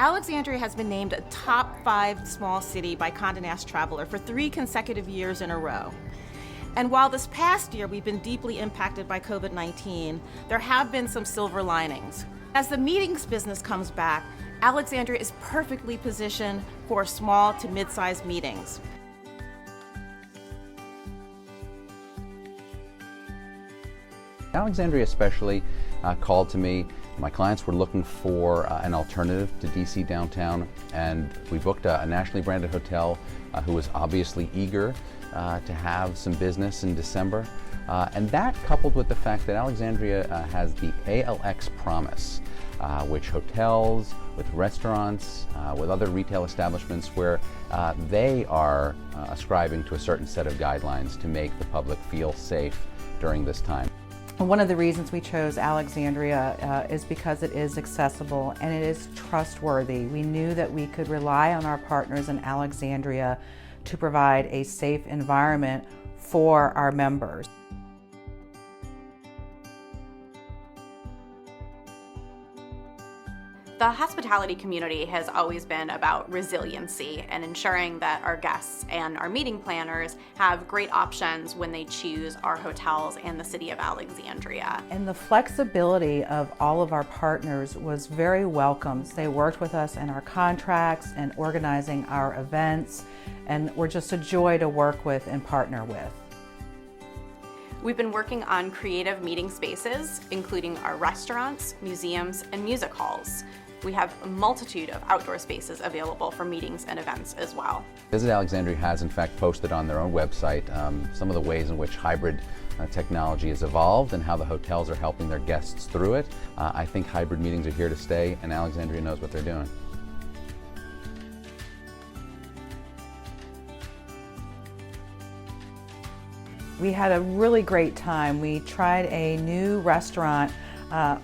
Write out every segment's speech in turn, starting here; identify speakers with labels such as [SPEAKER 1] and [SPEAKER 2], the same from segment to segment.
[SPEAKER 1] Alexandria has been named a top 5 small city by Condé Nast Traveler for 3 consecutive years in a row. And while this past year we've been deeply impacted by COVID-19, there have been some silver linings. As the meetings business comes back, Alexandria is perfectly positioned for small to mid-sized meetings.
[SPEAKER 2] Alexandria especially called to me. My clients were looking for an alternative to DC downtown, and we booked a nationally branded hotel who was obviously eager to have some business in December. And that, coupled with the fact that Alexandria has the ALX promise, which hotels, with restaurants, with other retail establishments where they are ascribing to a certain set of guidelines to make the public feel safe during this time.
[SPEAKER 3] One of the reasons we chose Alexandria is because it is accessible and it is trustworthy. We knew that we could rely on our partners in Alexandria to provide a safe environment for our members.
[SPEAKER 4] The hospitality community has always been about resiliency and ensuring that our guests and our meeting planners have great options when they choose our hotels and the city of Alexandria.
[SPEAKER 3] And the flexibility of all of our partners was very welcome. They worked with us in our contracts and organizing our events, and were just a joy to work with and partner with.
[SPEAKER 4] We've been working on creative meeting spaces, including our restaurants, museums, and music halls. We have a multitude of outdoor spaces available for meetings and events as well.
[SPEAKER 2] Visit Alexandria has in fact posted on their own website some of the ways in which hybrid technology has evolved and how the hotels are helping their guests through it. I think hybrid meetings are here to stay, and Alexandria knows what they're doing.
[SPEAKER 3] We had a really great time. We tried a new restaurant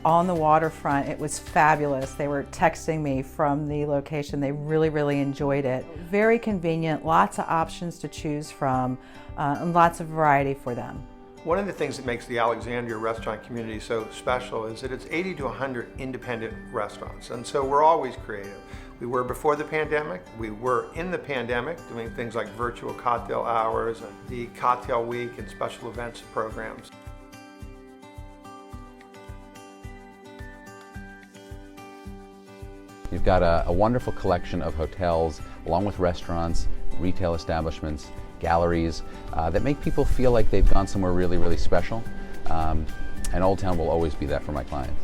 [SPEAKER 3] on the waterfront. It was fabulous. They were texting me from the location. They really enjoyed it. Very convenient, lots of options to choose from, and lots of variety for them.
[SPEAKER 5] One of the things that makes the Alexandria restaurant community so special is that it's 80 to 100 independent restaurants, and so we're always creative. We were before the pandemic, we were in the pandemic, doing things like virtual cocktail hours and the cocktail week and special events programs.
[SPEAKER 2] You've got a wonderful collection of hotels, along with restaurants, retail establishments, galleries, that make people feel like they've gone somewhere really special. And Old Town will always be that for my clients.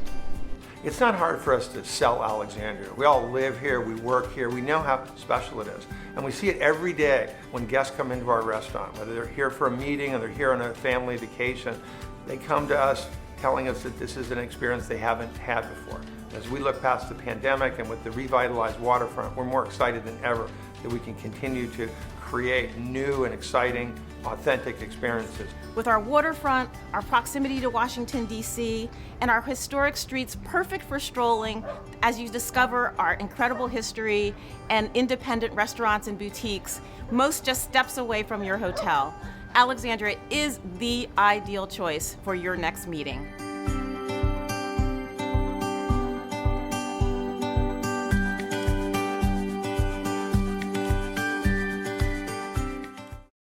[SPEAKER 5] It's not hard for us to sell Alexandria. We all live here, we work here, we know how special it is. And we see it every day when guests come into our restaurant, whether they're here for a meeting or they're here on a family vacation. They come to us telling us that this is an experience they haven't had before. As we look past the pandemic and with the revitalized waterfront, we're more excited than ever that we can continue to create new and exciting, authentic experiences.
[SPEAKER 1] With our waterfront, our proximity to Washington, D.C., and our historic streets perfect for strolling as you discover our incredible history and independent restaurants and boutiques, most just steps away from your hotel, Alexandria is the ideal choice for your next meeting.